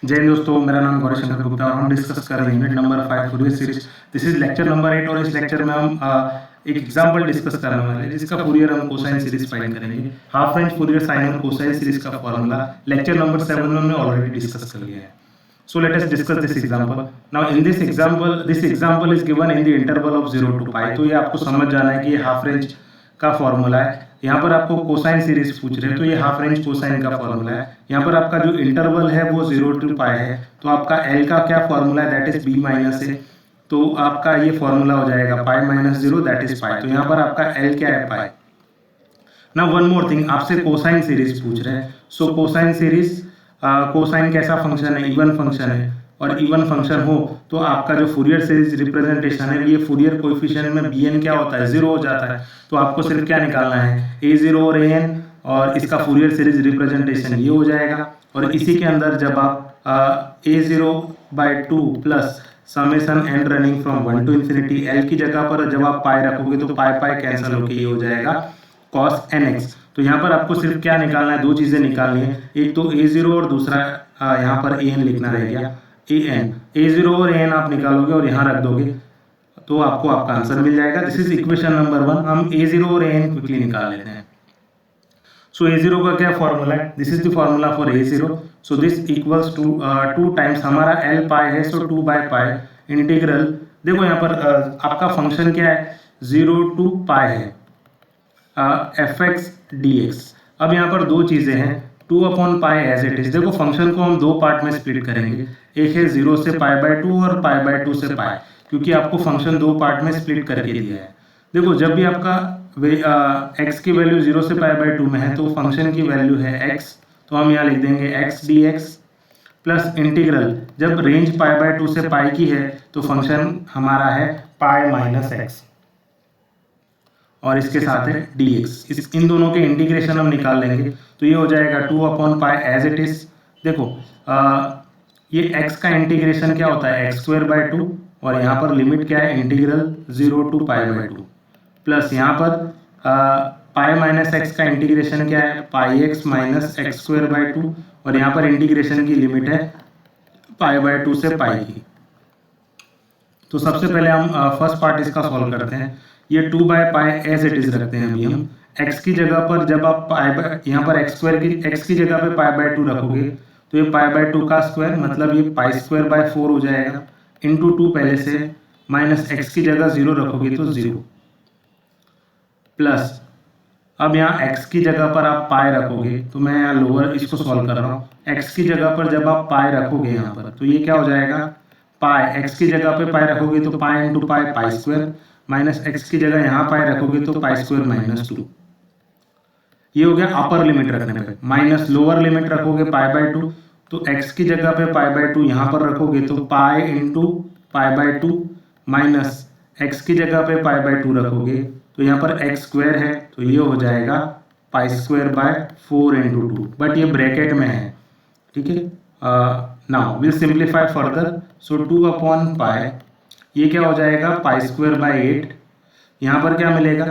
जय हिंद दोस्तों, मेरा नाम गौरव शंकर गुप्ता और हम डिस्कस कर रहे हैं unit number 5 Fourier series. This is lecture number 8 और इस लेक्चर में हम एक एग्जांपल डिस्कस करने वाले हैं जिसका फूरियर हम कोसाइन सीरीज फाइंड करेंगे। हाफ रेंज फूरियर साइन और कोसाइन सीरीज का फॉर्मूला लेक्चर नंबर 7 में हमने ऑलरेडी डिस्कस कर लिया है। So let us discuss this example. Now in this example is given in the interval of 0 to pi. तो ये आपको समझ जाना है कि ये हाफ रेंज का फॉर्मूला है। यहाँ पर आपको कोसाइन सीरीज पूछ रहे हैं तो ये हाफ रेंज कोसाइन का फॉर्मूला है। यहाँ पर आपका जो इंटरवल है वो 0 टू पाई है, तो आपका एल का क्या फॉर्मूला है, दैट इज बी माइनस ए। तो आपका ये फॉर्मूला हो जाएगा pi minus 0 that is pi. तो यहाँ पर आपका एल क्या है, पाई। ना वन मोर थिंग, आपसे कोसाइन सीरीज पूछ रहे हैं। सो कोसाइन सीरीज, कोसाइन कैसा फंक्शन है, इवन फंक्शन है, और इवन फंक्शन हो तो आपका जो फूरियर सीरीज रिप्रेजेंटेशन है ये फूरियर कोएफिशिएंट में bn क्या होता है, 0 हो जाता है। तो आपको सिर्फ क्या निकालना है, a0 और an, और इसका फूरियर सीरीज रिप्रेजेंटेशन ये हो जाएगा। और इसी के अंदर जब आप a0/2 plus summation n running from 1 to infinity, l की जगह पर जब आप पाई रखोगे तो पाई पाई कैंसिल होकर ये हो जाएगा cos nx। तो यहाँ पर आपको सिर्फ क्या निकालना है, दो चीजें निकालनी है, एक तो a0 और दूसरा यहाँ पर an लिखना रह गया, a0 और an आप निकालोगे और यहाँ रख दोगे तो आपको आपका आंसर मिल जाएगा। This is equation number 1। हम a0 और an क्विकली निकाल लेते हैं। सो a0 का क्या फॉर्मूला है, this is the formula for a0। So this equals to 2 times हमारा l पाई है, सो 2 बाय पाई इंटीग्रल, देखो यहाँ पर आपका फंक्शन क्या है, 0 टू पाई है fx dx। अब यहाँ पर दो चीजें हैं, 2/पाई एज इट इज। देखो फंक्शन को हम दो पार्ट में स्प्लिट करेंगे, एक है 0 से पाई/2 और पाई/2 से पाई, क्योंकि आपको फंक्शन दो पार्ट में स्प्लिट करके दिया है। देखो जब भी आपका x की वैल्यू 0 से पाई/2 में है तो फंक्शन की वैल्यू है x, तो हम यहाँ लिख देंगे x dx प्लस इंटीग्रल, जब रेंज पाई/2 से पाई की है तो फंक्शन हमारा है पाई माइनस x और इसके साथ है dx। इन दोनों के इंटीग्रेशन हम निकाल लेंगे तो ये हो जाएगा 2/पाई एज इट इज। देखो ये x का इंटीग्रेशन क्या होता है, x²/2, और यहाँ पर लिमिट क्या है, इंटीग्रल 0 टू पाई/2, प्लस यहाँ पर पाई माइनस x का इंटीग्रेशन क्या है, पाई x माइनस x²/2, और यहाँ पर इंटीग्रेशन की लिमिट है पाई/2 से पाई की। तो सबसे पहले हम फर्स्ट पार्ट इसका सॉल्व करते हैं। ये 2 by pi as it is रखते हैं। अभी हम x की जगह पर जब आप यहाँ पर x की जगह पे पाई/2 रखोगे तो ये पाई/2 का स्क्वायर, मतलब ये पाई²/4 हो जाएगा, इंटू 2 पहले से, माइनस x की जगह 0 रखोगे तो 0, प्लस अब यहाँ x की जगह पर आप पाई रखोगे, तो मैं यहाँ लोअर इसको सॉल्व कर रहा हूँ, x की जगह पर जब आप पाई रखोगे यहाँ पर तो ये क्या हो जाएगा, पाई, x की जगह पे पाई रखोगे तो पाई इंटू पाई, पाई², माइनस x की जगह यहाँ पाई रखोगे तो पाई² माइनस 2। ये हो गया अपर लिमिट रखने पे। माइनस लोअर लिमिट रखोगे पाई/2, तो x की जगह पे पाई/2 यहाँ पर रखोगे तो पाई इंटू पाई/2, माइनस x की जगह पे पाई/2 रखोगे तो यहाँ पर x² है तो ये हो जाएगा पाई²/4 इंटू 2, बट ये ब्रैकेट में है, ठीक है। नाउ विल सिंप्लीफाई फर्दर, सो 2/पाई, ये क्या हो जाएगा, पाई²/8। यहाँ पर क्या मिलेगा,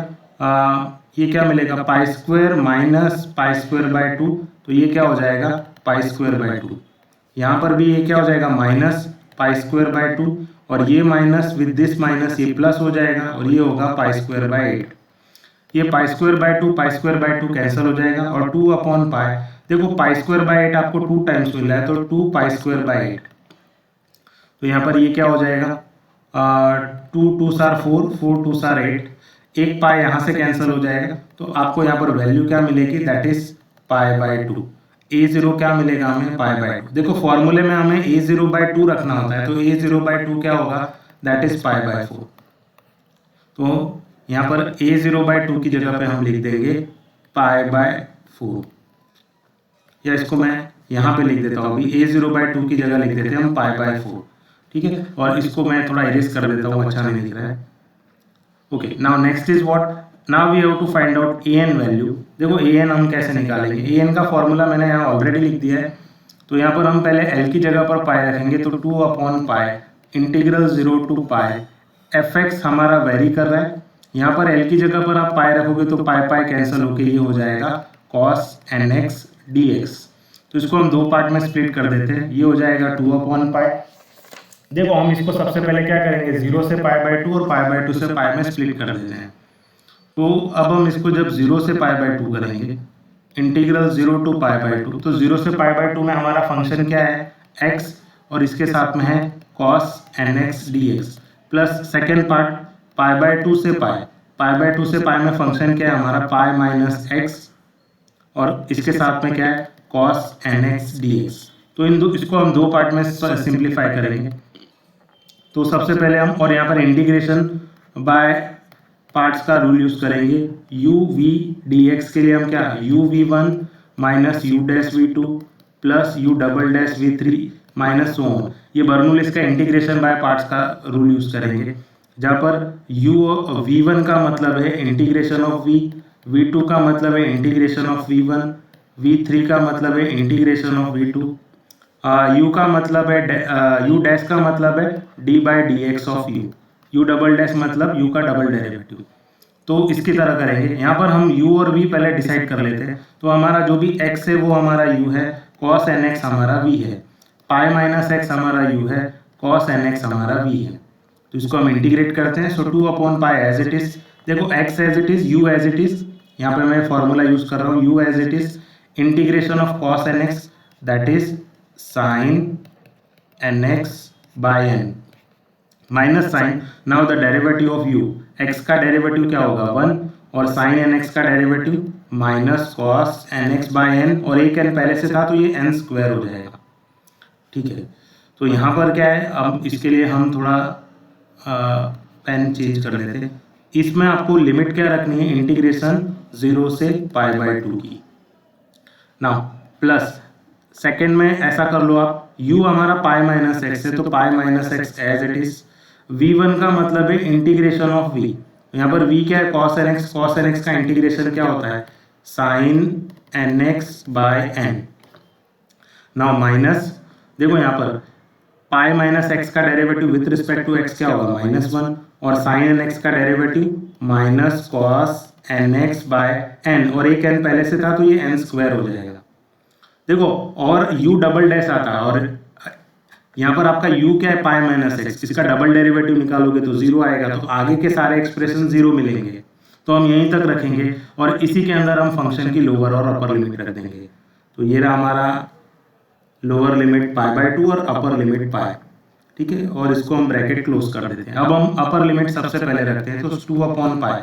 ये क्या मिलेगा, पाई² माइनस पाई²/2, तो ये क्या हो जाएगा, पाई²/2। यहाँ पर भी ये क्या हो जाएगा, माइनस पाई²/2, और ये माइनस विद दिस माइनस ये प्लस हो जाएगा, और ये होगा पाई²/8। ये पाई²/2 कैंसिल हो जाएगा, और 2/पाई, देखो पाई²/8 आपको 2 टाइम्स मिल रहा है तो 2 पाई²/8, तो यहाँ पर ये क्या हो जाएगा, 2 2 4 4, 4 2 8, एक पाई यहाँ से कैंसिल हो जाएगा, तो आपको यहाँ पर वैल्यू क्या मिलेगी, दैट इज पाई/2। a0 क्या मिलेगा हमें, पाई/2। देखो फॉर्मूले में हमें a0/2 रखना होता है, तो a0/2 क्या होगा, दैट इज पाई/4। तो यहाँ पर a0/2 की जगह पे हम लिख देंगे पाई/4, या इसको मैं यहाँ पे लिख देता हूँ, अभी a0/2 की जगह लिख देते हैं हम पाई/4, ठीक है। और इसको मैं थोड़ा इरेज कर देता हूँ, अच्छा नहीं दिख रहा है। Okay, now next is what, now we have to find out an value. देखो an हम कैसे निकालेंगे, an का फॉर्मूला मैंने यहाँ ऑलरेडी लिख दिया है। तो यहाँ पर हम पहले l की जगह पर पाई रखेंगे, तो 2/पाई इंटीग्रल 0 टू पाई fx हमारा वेरी कर रहा है। यहाँ पर l की जगह पर आप पाई रखोगे तो पाई पाई कैंसिल होके ये हो जाएगा cos nx dx। तो इसको हम दो पार्ट में स्प्लिट कर देते हैं। ये हो जाएगा 2/पाई। देखो हम इसको सबसे पहले क्या करेंगे, 0 से π/2 और π/2 से पाई में स्प्लिट कर देते हैं। तो अब हम इसको जब 0 से π/2 करेंगे, इंटीग्रल 0 to π/2, तो 0 से π/2 में हमारा फंक्शन क्या है, x, और इसके साथ में है cos nx dx, plus second part π/2 से पाई, π/2 से पाई में फंक्शन क्या है हमारा, पाई माइनस x, और इसके साथ में क्या है cos nx dx। तो इसको हम दो पार्ट में सिंप्लीफाई करेंगे। तो सबसे पहले हम, और यहाँ पर इंटीग्रेशन बाय पार्ट्स का रूल यूज करेंगे। u v dx के लिए हम क्या, u v1 minus u dash v2 plus u double dash v3 minus so on. ये बर्नौलीज का इंटीग्रेशन बाय पार्ट्स का रूल यूज करेंगे, जहाँ पर u v1 का मतलब है इंटीग्रेशन ऑफ v, v2 का मतलब है इंटीग्रेशन ऑफ v1, v3 का मतलब है इंटीग्रेशन ऑफ v2, u का मतलब है u डैश का मतलब है d by D x of u double dash मतलब u का डबल डेरिवेटिव। तो इसकी तरह करेंगे। यहाँ पर हम u और v पहले डिसाइड कर लेते हैं। तो हमारा जो भी x है वो हमारा u है, cos nx हमारा v है, पाई माइनस x हमारा u है, cos nx हमारा v है। तो इसको हम इंटीग्रेट करते हैं। सो 2/पाई एज इट इज, देखो x as it is, u as it is, यहाँ पे मैं फॉर्मूला यूज कर रहा हूँ, u as it is integration of cos nx that is sin nx by n minus sine, now the derivative of u, x का derivative क्या होगा 1, और sin nx का derivative minus cos nx by n, और एक n पहले से था तो ये n स्क्वायर हो जाएगा। ठीक है, तो यहाँ पर क्या है, अब इसके लिए हम थोड़ा पेन चेंज कर लेते हैं। इसमें आपको लिमिट क्या रखनी है, इंटीग्रेशन 0 से π/2 की। नाउ प्लस सेकेंड में ऐसा कर लो आप, u हमारा पाई माइनस एक्स है तो pi minus x as it is, v1 का मतलब है इंटीग्रेशन ऑफ v, यहाँ पर v क्या है cos nx, cos nx का इंटीग्रेशन क्या होता है sin nx by n। Now minus, देखो यहाँ पर पाई माइनस एक्स का derivative with respect to x क्या होगा -1, और sin nx का derivative minus cos nx by n, और एक n पहले से था तो ये n स्क्वायर हो जाएगा। देखो और u डबल डैश आता है, और यहाँ पर आपका u क्या है पाई माइनस एक्स, इसका डबल डेरिवेटिव निकालोगे तो 0 आएगा, तो आगे के सारे एक्सप्रेशन 0 मिलेंगे। तो हम यहीं तक रखेंगे और इसी के अंदर हम फंक्शन की लोअर और अपर लिमिट रख देंगे। तो ये रहा हमारा लोअर लिमिट π/2 और अपर लिमिट पाई। ठीक है, और इसको हम ब्रैकेट क्लोज कर देते हैं। अब हम अपर लिमिट सबसे पहले रखते हैं, तो 2/पाई।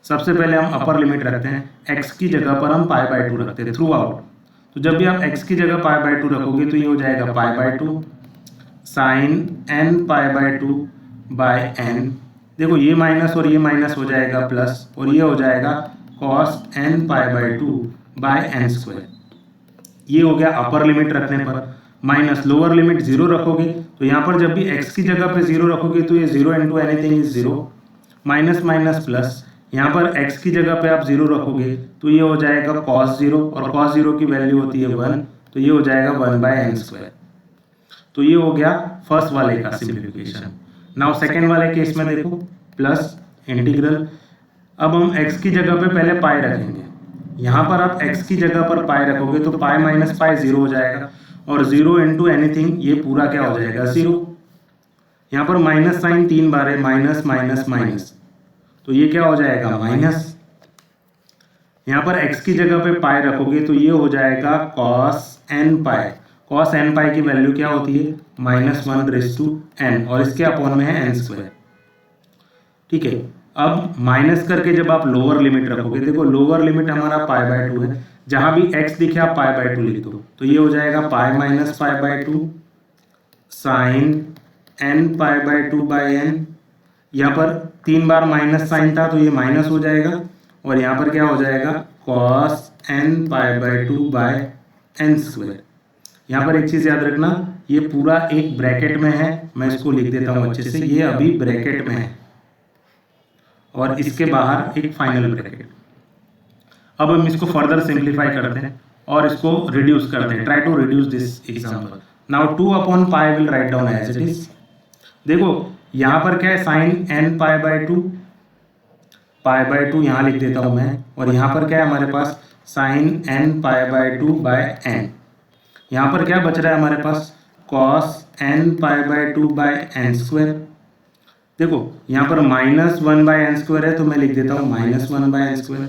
सबसे पहले हम अपर लिमिट रखते हैं, x की जगह पर हम π/2 रखते हैं थ्रू आउट। तो जब भी आप x की जगह π/2 रखोगे तो ये हो जाएगा π/2 sin n π/2 बाय n। देखो ये माइनस और ये माइनस हो जाएगा प्लस, और ये हो जाएगा cos n π/2 by n square. ये हो गया अपर लिमिट रखने पर। माइनस लोअर लिमिट 0 रखोगे तो यहाँ पर जब भी x की जगह पे 0 रखोगे तो ये 0 into anything is 0, minus minus plus, यहाँ पर x की जगह पे आप 0 रखोगे तो ये हो जाएगा cos 0, और cos 0 की वैल्यू होती है 1, तो ये हो जाएगा 1 बाय n स्क्वायर। तो ये हो गया फर्स्ट वाले का सिंप्लीफिकेशन। नाउ सेकेंड वाले केस में देखो प्लस इंटीग्रल, अब हम x की जगह पे पहले पाई रखेंगे। यहाँ पर आप x की जगह पर पाई रखोगे तो पाई माइनस पाई 0 हो जाएगा, और 0 इंटू एनीथिंग ये पूरा क्या हो जाएगा 0। यहाँ पर माइनस साइन 3 बार है, माइनस माइनस माइनस, तो ये क्या हो जाएगा माइनस। यहाँ पर x की जगह पे पाई रखोगे तो ये हो जाएगा cos n पाई। cos n पाई की वैल्यू क्या होती है -1/n, और इसके अपॉन में है n स्क्वायर। ठीक है, अब माइनस करके जब आप लोअर लिमिट रखोगे, देखो लोअर लिमिट हमारा π/2 है, जहां भी x दिखे आप π/2 लिख दो, तो ये हो जाएगा pi minus π/2 sine n π/2 by n। यहाँ पर 3 बार माइनस साइन था तो ये माइनस हो जाएगा, और यहाँ पर क्या हो जाएगा cos n π/2 by n square. यहाँ पर एक चीज याद रखना, ये पूरा एक ब्रैकेट में है, मैं इसको लिख देता हूँ अच्छे से, ये अभी ब्रैकेट में है और इसके बाहर एक फाइनल ब्रैकेट। अब हम इसको फर्दर सिंप्लीफाई करते हैं और इसको रिड्यूस करते हैं। Try to reduce this example. Now 2/पाई will write down as it is. देखो यहाँ पर क्या है साइन n π/2 यहाँ लिख देता हूँ मैं, और यहाँ पर क्या है हमारे पास साइन n π/2 बाय n। यहाँ पर क्या बच रहा है हमारे पास, cos n pi by 2 by n square. देखो यहाँ पर -1/n² है तो मैं लिख देता हूँ -1/n²।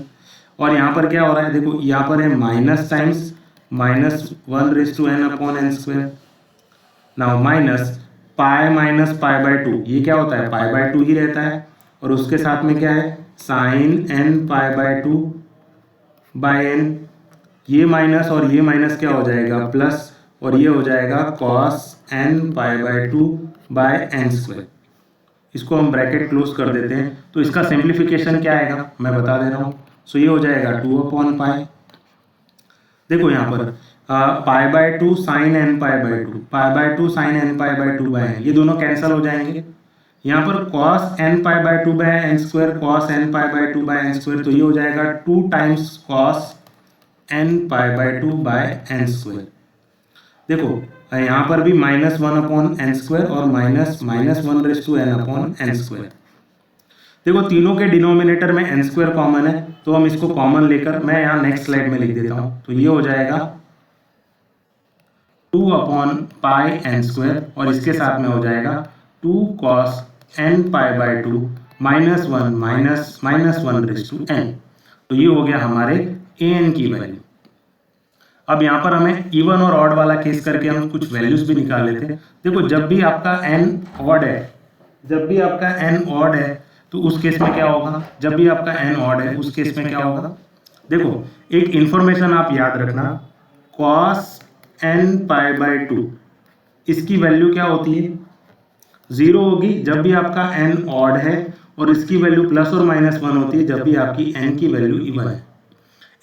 और यहाँ पर क्या हो रहा है, देखो यहाँ पर है minus times -1/n/n²। Now minus pi by 2, ये क्या होता है, पाई बाय 2 ही रहता है। और उसके साथ में क्या है, sine n pi by 2 by n। ये माइनस और ये माइनस क्या हो जाएगा, प्लस, और ये हो जाएगा cos n pi by 2 by n²। इसको हम ब्रैकेट क्लोज कर देते हैं तो इसका सिंप्लीफिकेशन क्या आएगा मैं बता दे रहा हूँ। सो ये हो जाएगा 2/पाई। देखो यहाँ पर pi by 2 sine n pi by 2, pi by 2 sine n pi by 2 by n, ये दोनों कैंसिल हो जाएंगे। यहाँ पर cos n pi by 2 by n², cos n pi by 2 by n², तो ये हो जाएगा 2 times cos n pi by 2 by n²। देखो यहाँ पर भी -1/n² और -1/n²। देखो तीनों के डिनोमिनेटर में n² कॉमन है तो हम इसको कॉमन लेकर मैं यहाँ नेक्स्ट स्लाइड में लिख देता हूँ। तो ये हो जाएगा 2/पाई n² और इसके साथ में हो जाएगा 2 cos n pi by 2 -1/n। तो ये हो गया हमारे an की वैल्यू। अब यहाँ पर हमें इवन और ऑड वाला केस करके हम कुछ वैल्यूज भी निकाल लेते हैं। देखो जब भी आपका n ऑड है, तो उस केस में क्या होगा, जब भी आपका n ऑड है उस केस में क्या होगा, देखो एक इंफॉर्मेशन आप याद रखना, cos n पाई बाय 2 इसकी वैल्यू क्या होती है, 0 होगी जब भी आपका n ऑड है, और इसकी वैल्यू प्लस और -1 होती है जब भी आपकी n की वैल्यू इवन है।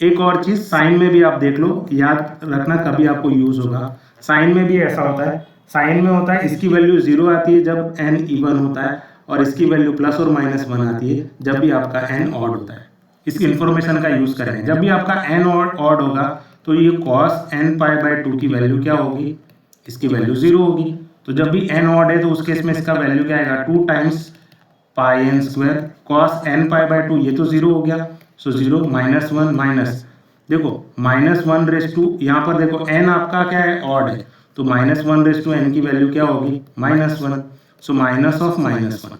एक और चीज साइन में भी आप देख लो, याद रखना कभी आपको यूज होगा। साइन में भी ऐसा होता है, साइन में होता है इसकी वैल्यू 0 आती है जब n इवन होता है, और इसकी वैल्यू प्लस और -1 आती है जब भी आपका n ऑड होता है। इसकी इंफॉर्मेशन का यूज करें, जब भी आपका n ऑड होगा तो ये cos n पाई बाय 2 की वैल्यू क्या होगी, इसकी वैल्यू 0 होगी। तो जब भी n ऑड है तो उस केस में इसका वैल्यू क्या आएगा, 2 times pi n², cos n pi by 2 ये तो 0 हो गया, सो 0 -1 माइनस, देखो -1/, यहाँ पर देखो n आपका क्या है, ऑड है, तो -1/n की वैल्यू क्या होगी, -1, सो -1।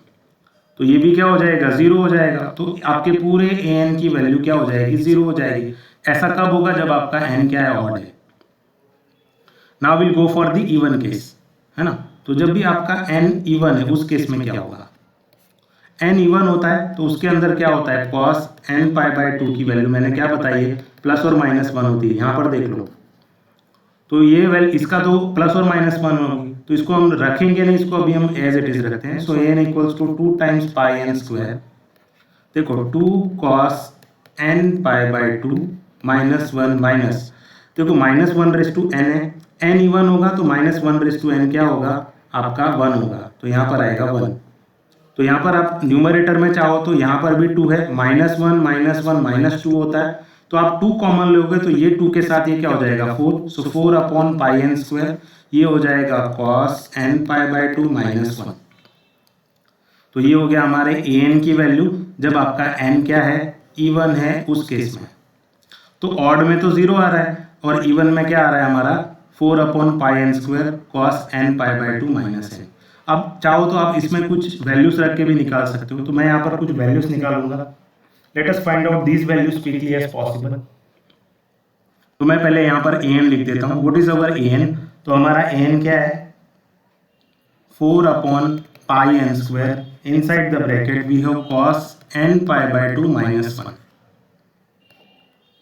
तो ये भी क्या हो जाएगा, 0 हो जाएगा। तो आपके पूरे an की वैल्यू क्या हो जाएगी, 0 हो जाएगी। ऐसा कब होगा, जब आपका n क्या है, ऑड है। Now will go for the even case, है ना। तो जब भी आपका n इवन है उस केस में क्या होगा, n इवन होता है तो उसके अंदर क्या होता है, cos n पाई बाय 2 की वैल्यू मैंने क्या बताई है, प्लस और -1 होती है। यहाँ पर देख लो, तो ये वैल्यू इसका तो प्लस और -1 होगी, तो इसको हम रखेंगे नहीं, इसको अभी हम एज इट इज रखते हैं। So n equals to 2 times pi n²। देखो 2 cos n pi by 2 -1 minus, देखो -1/n है, n इवन होगा तो -1/n क्या होगा, आपका 1 होगा, तो यहाँ पर आएगा 1। तो यहाँ पर आप न्यूमरेटर में चाहो तो यहाँ पर भी 2 है, -1 -2 होता है, तो आप 2 कॉमन लोगे तो ये 2 के साथ ये क्या हो जाएगा, 4, सो 4/पाई n², ये हो जाएगा cos n पाई बाय 2 -1। तो ये हो गया हमारे an की वैल्यू जब आपका n क्या है, इवन है उस केस में। तो ऑड में तो 0 आ रहा है और इवन में क्या आ रहा है हमारा, 4/पाई n² cos n pi by 2 -n। अब चाहो तो आप इसमें कुछ वैल्यूज रख के भी निकाल सकते हो, तो मैं यहाँ पर कुछ वैल्यूज निकालूंगा। Let us find out these values quickly as possible. तो मैं पहले यहाँ पर an लिख देता हूँ। व्हाट इज अवर an, तो हमारा an क्या है, 4/पाई n², inside the bracket we have cos n pi by 2 -1,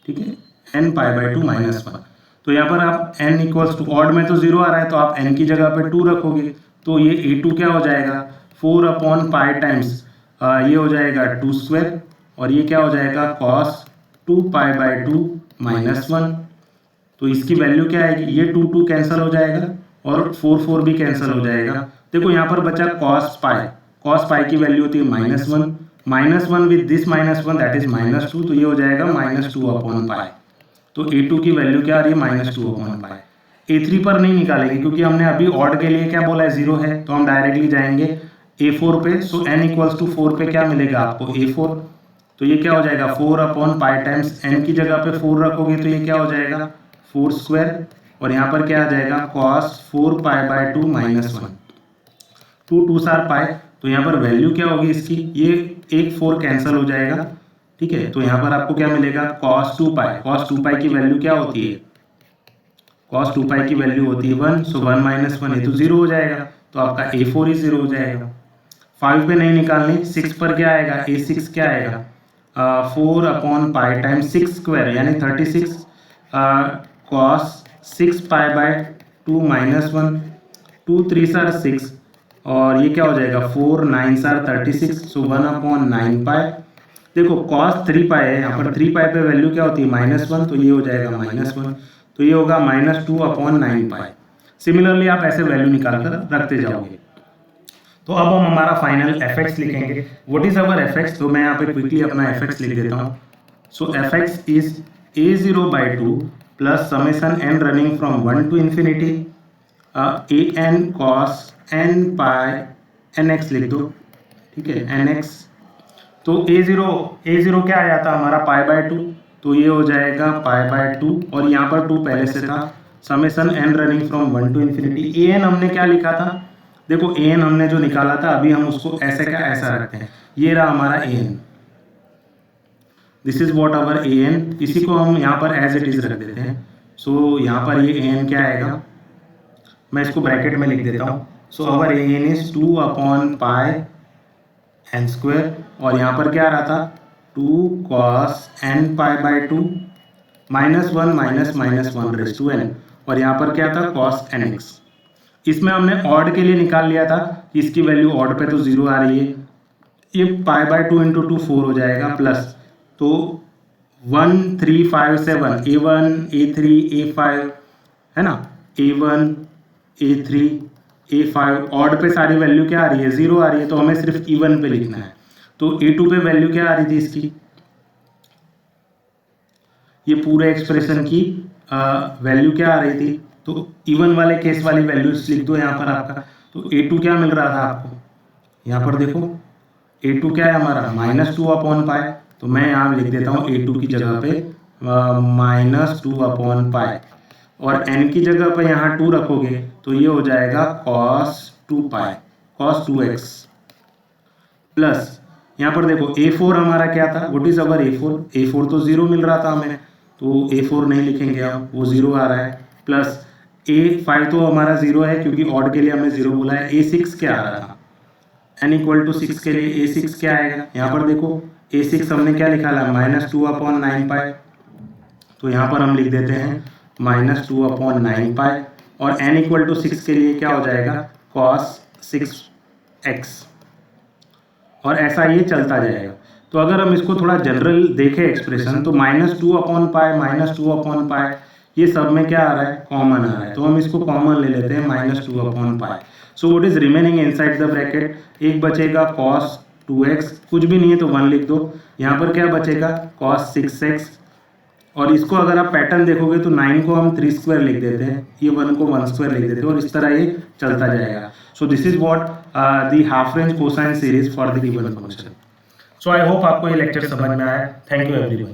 ठीक है, n पाई बाय 2 -1। तो यहाँ पर आप n इक्वल्स टू, ऑड में तो 0 आ रहा है तो आप n की जगह पे 2 रखोगे, तो ये a2 क्या हो जाएगा, 4/पाई टाइम्स ये हो जाएगा 2², और ये क्या हो जाएगा cos 2 पाई बाय 2 -1। तो इसकी वैल्यू क्या आएगी, ये 2 कैंसिल हो जाएगा और 4 भी कैंसिल हो जाएगा। देखो यहाँ पर बचा cos पाई की वैल्यू होती है -1 विद दिस -1 दैट इज -2, तो ये हो जाएगा -2/पाई। तो a2 की वैल्यू क्या आ रही है, -2/पाई। a3 पर नहीं निकालेंगे क्योंकि हमने अभी ऑड के लिए क्या बोला है, 0 है, तो हम डायरेक्टली जाएंगे a4 पे। सो n इक्वल्स टू 4 पे क्या मिलेगा आपको, a4, तो ये क्या हो जाएगा 4/पाई टाइम्स n की जगह पे 4 रखोगे तो ये क्या हो जाएगा 4², और यहाँ पर क्या आ जाएगा cos 4π/2 -1, 2 2 सार पाए, तो यहाँ पर वैल्यू क्या होगी इसकी, ये एक 4 कैंसिल हो जाएगा, ठीक है। तो यहाँ पर आपको क्या मिलेगा, cos 2π की वैल्यू क्या होती है, cos 2π की वैल्यू होती है 1, सो 1 - 1 ये तो 0 हो जाएगा, तो आपका A4 ही 0 हो जाएगा। 5 पे नहीं निकालनी, 6 पर क्या आएगा, A6 क्या आएगा, 4/π टाइम्स 6 स्क्वायर यानी 36, cos 6π/2 -1, 2 3 सार 6, और ये क्या हो जाएगा 4 9 सार 36, सो 1/9π। देखो cos 3π है, यहाँ पर 3π पे वैल्यू क्या होती है -1, तो ये हो जाएगा -1, तो ये होगा -2/9π। सिमिलरली आप ऐसे वैल्यू निकाल कर रखते जाओगे। तो अब हम हमारा फाइनल एफ लिखेंगे। व्हाट इज अवर एफ, तो मैं यहाँ पे क्विकली अपना एफ लिख देता हूँ। So F is a0/2 plus summation n running from 1 to infinity an cos nπ nx लिख दो, ठीक है, nx। तो a0 क्या आ जाता हमारा π/2, तो ये हो जाएगा π/2, और यहाँ पर 2 पहले से था, summation n running from 1 to infinity। an हमने क्या लिखा था, देखो an हमने जो निकाला था, अभी हम उसको ऐसे का ऐसा रखते हैं, ये रहा हमारा an, this is what our an, इसी को हम यहाँ पर एज इट इज रख देते हैं। सो यहाँ पर ये an क्या आएगा, मैं इसको ब्रैकेट में लिख देता हूँ। सो अवर an इज 2/π n², और यहाँ पर क्या आ रहा था 2 cos nπ/2 -1 -1 और यहाँ पर क्या था cos nx। इसमें हमने ऑड के लिए निकाल लिया था, इसकी वैल्यू ऑड पे तो 0 आ रही है, ये π/2 × 2 4 हो जाएगा, प्लस तो 1 3 5 7 a1 a3 a5 है ना, a1 a3 a5, ऑड पे सारी वैल्यू क्या आ रही है 0 आ रही है, तो हमें सिर्फ इवन पे लिखना है। तो a2 पे वैल्यू क्या आ रही थी इसकी, ये पूरे एक्सप्रेशन की वैल्यू क्या आ रही थी, तो इवन वाले केस वाली वैल्यूज लिख दो यहाँ पर आपका। तो a2 क्या मिल रहा था आपको, यहाँ पर देखो a2 क्या है हमारा -2/π, तो मैं यहाँ लिख देता हूँ a2 की जगह पे -2/π, और n की जगह पे यहाँ 2 रखोगे तो ये हो जाएगा cos 2x, प्लस यहाँ पर देखो a4 हमारा क्या था, व्हाट इज अवर a4 तो 0 मिल रहा था हमें, तो a4 नहीं लिखेंगे हम, वो 0 आ रहा है, प्लस a5 तो हमारा 0 है क्योंकि ऑड के लिए हमने 0 बोला है। a6 क्या आ रहा था, n = 6 के लिए a6 क्या आएगा, यहाँ पर देखो a6 हमने क्या लिखा है -2/9π, तो यहाँ पर हम लिख देते हैं -2/9π, और n = 6 के लिए क्या हो जाएगा cos 6x, और ऐसा ये चलता जाएगा। तो अगर हम इसको थोड़ा जनरल देखें एक्सप्रेशन, तो -2/π ये सब में क्या आ रहा है, कॉमन आ रहा है, तो हम इसको कॉमन ले लेते हैं -2/π। So what is remaining inside the bracket, एक बचेगा cos 2x, कुछ भी नहीं है तो 1 लिख दो, यहाँ पर क्या बचेगा cos 6x, और इसको अगर आप पैटर्न देखोगे तो 9 को हम 3² लिख देते हैं, ये 1 को 1² लिख देते हैं, और इस तरह ये चलता जाएगा। So this is what the half range cosine series for the given function. So I hope आपको ये लेक्चर समझ में आया। Thank you everyone.